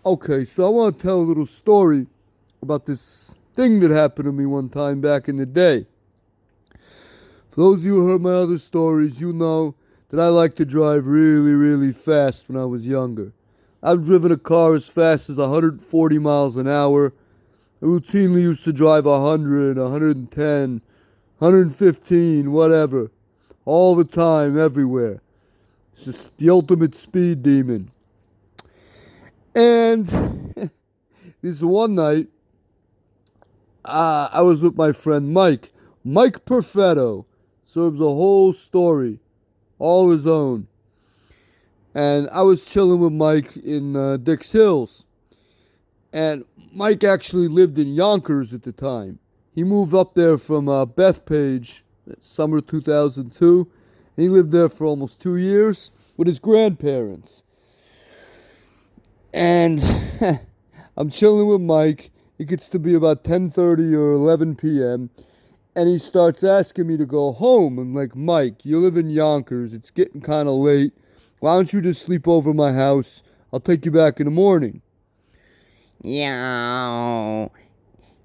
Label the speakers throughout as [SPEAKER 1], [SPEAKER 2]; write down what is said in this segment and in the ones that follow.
[SPEAKER 1] Okay, so I want to tell a little story about this thing that happened to me one time back in the day. For those of you who heard my other stories, you know that I like to drive really, really fast when I was younger. I've driven a car as fast as 140 miles an hour. I routinely used to drive 100, 110, 115, whatever. All the time, everywhere. It's just the ultimate speed demon. And this one night, I was with my friend Mike. Mike Perfetto. So it was a whole story, all his own. And I was chilling with Mike in Dix Hills. And Mike actually lived in Yonkers at the time. He moved up there from Bethpage, summer 2002. And he lived there for almost 2 years with his grandparents. And I'm chilling with Mike. It gets to be about 10:30 or 11 p.m. And he starts asking me to go home. I'm like, Mike, you live in Yonkers. It's getting kind of late. Why don't you just sleep over my house? I'll take you back in the morning.
[SPEAKER 2] Yo,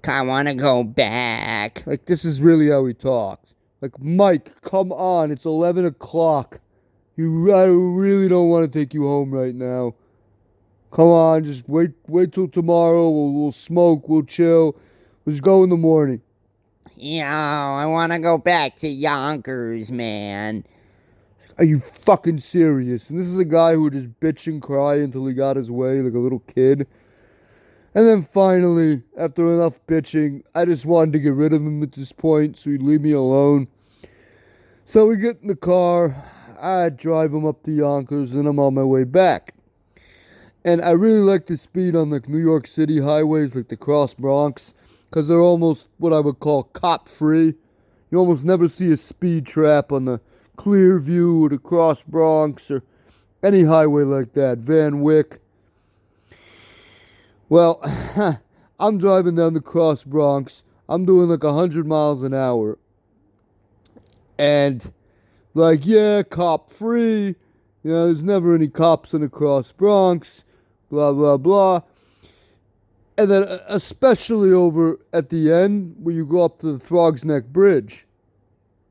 [SPEAKER 2] I want to go back.
[SPEAKER 1] Like, this is really how he talked. Like, Mike, come on. It's 11 o'clock. I really don't want to take you home right now. Come on, just wait till tomorrow. We'll smoke, we'll chill. Let's go in the morning.
[SPEAKER 2] Yo, I want to go back to Yonkers, man.
[SPEAKER 1] Are you fucking serious? And this is a guy who would just bitch and cry until he got his way like a little kid. And then finally, after enough bitching, I just wanted to get rid of him at this point so he'd leave me alone. So we get in the car, I drive him up to Yonkers, and I'm on my way back. And I really like the speed on like New York City highways, like the Cross Bronx, because they're almost what I would call cop-free. You almost never see a speed trap on the Clearview or the Cross Bronx or any highway like that, Van Wyck. Well, I'm driving down the Cross Bronx. I'm doing like 100 miles an hour. And like, yeah, cop-free. You know, there's never any cops in the Cross Bronx. Blah, blah, blah. And then especially over at the end where you go up to the Throgs Neck Bridge.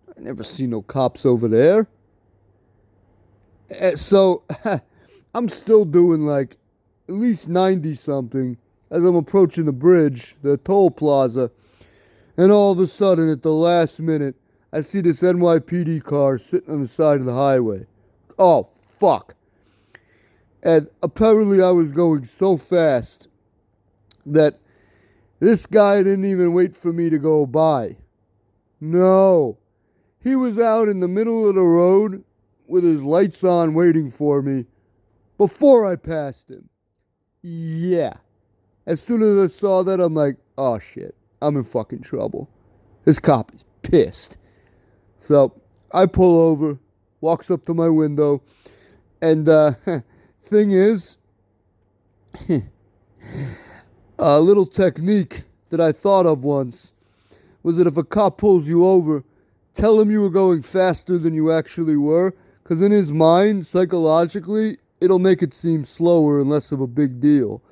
[SPEAKER 1] I never see no cops over there. So I'm still doing like at least 90 something as I'm approaching the bridge, the toll plaza. And all of a sudden at the last minute, I see this NYPD car sitting on the side of the highway. Oh, fuck. And apparently I was going so fast that this guy didn't even wait for me to go by. No. He was out in the middle of the road with his lights on waiting for me before I passed him. Yeah. As soon as I saw that, I'm like, oh shit, I'm in fucking trouble. This cop is pissed. So I pull over, walks up to my window, and thing is, a little technique that I thought of once was that if a cop pulls you over, tell him you were going faster than you actually were, because in his mind, psychologically, it'll make it seem slower and less of a big deal.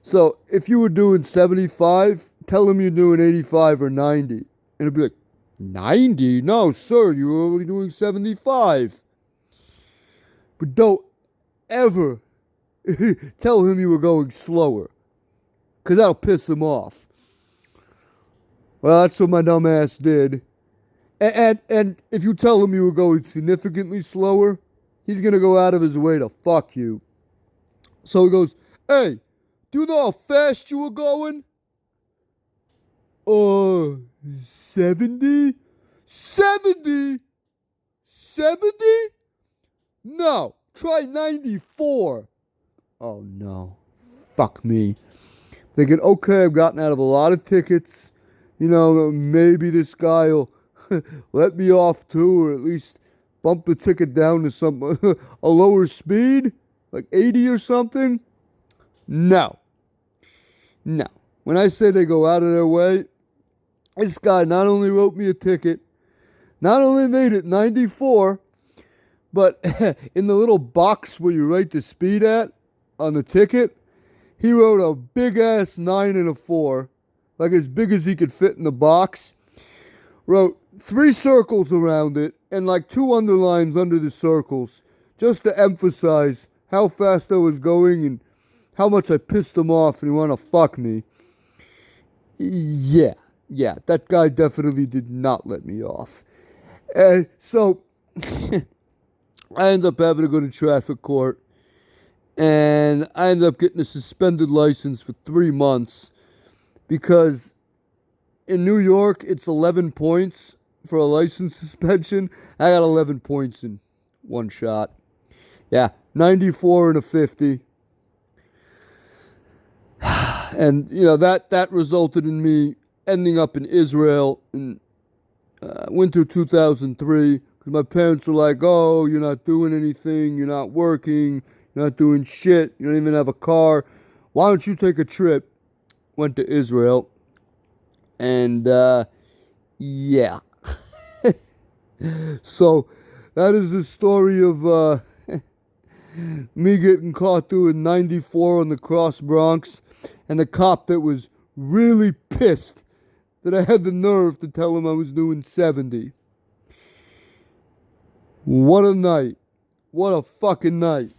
[SPEAKER 1] So if you were doing 75, tell him you're doing 85 or 90. And he'll be like, 90? No, sir, you were only doing 75. But don't ever tell him you were going slower, because that'll piss him off. Well, that's what my dumb ass did. And if you tell him you were going significantly slower, he's going to go out of his way to fuck you. So he goes, hey, do you know how fast you were going? 70? 70? 70? No, try 94. Oh no, fuck me. Thinking, okay, I've gotten out of a lot of tickets. You know, maybe this guy will let me off too, or at least bump the ticket down to some a lower speed, like 80 or something. No. When I say they go out of their way, this guy not only wrote me a ticket, not only made it 94, but in the little box where you write the speed at on the ticket, He wrote a big ass 9 and a 4, like as big as he could fit in the box. Wrote 3 circles around it and like 2 underlines under the circles, just to emphasize how fast I was going and how much I pissed him off and he wanted to fuck me. Yeah, that guy definitely did not let me off. And so I ended up having to go to traffic court, and I ended up getting a suspended license for 3 months because in New York it's 11 points for a license suspension. I got 11 points in one shot. Yeah, 94 and a 50. And, that resulted in me ending up in Israel in winter 2003 because my parents were like, oh, you're not doing anything, you're not working, you're not doing shit, you don't even have a car. Why don't you take a trip? Went to Israel. And, yeah. So, that is the story of me getting caught doing 94 on the Cross Bronx, and the cop that was really pissed that I had the nerve to tell him I was doing 70. What a night. What a fucking night.